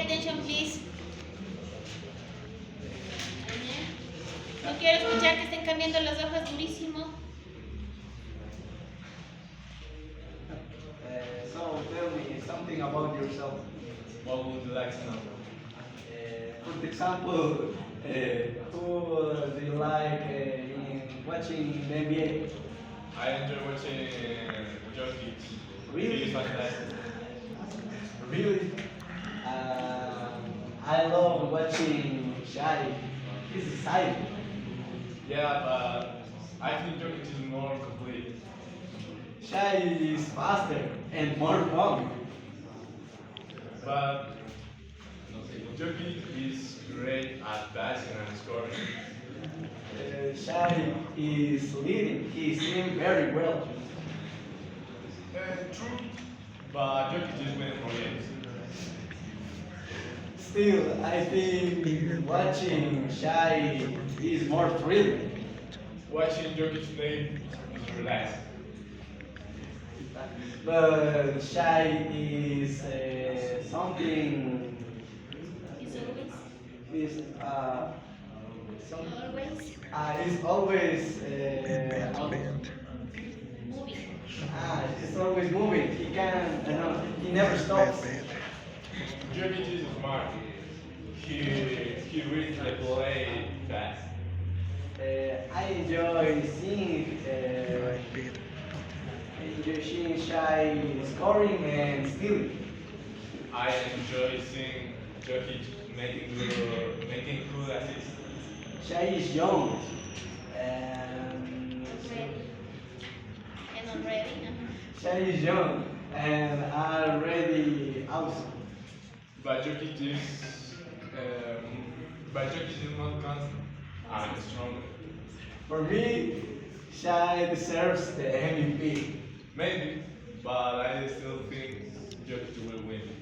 attention, please. No quiero escuchar que estén cambiando las hojas durísimo. So tell me something about yourself. What would you like to know? For example, who do you like in watching the NBA? I enjoy watching Jokic. Really? He's fantastic. Really? I love watching Shai. He's exciting. Yeah, but I think Jokic is more complete. Shai is faster and more fun. But Jokic is great at passing and scoring. Shai is leading his team very well. True, but Jokic is winning more games. Still, I think watching Shai is more thrilling. Watching Jokic play is relaxing. But Shai is something Is always. is some, Always. is always Moving. it's always moving. He can he never stops. Jokic is smart. He reads the play fast. I enjoy seeing Shai scoring and stealing. I enjoy seeing Jokic making good assists. Shai is young and Ready. And already. Shai is young and already awesome. But Jokic is not constant and strong. For me, Shai deserves the MVP. Maybe, but I still think Jokic will win.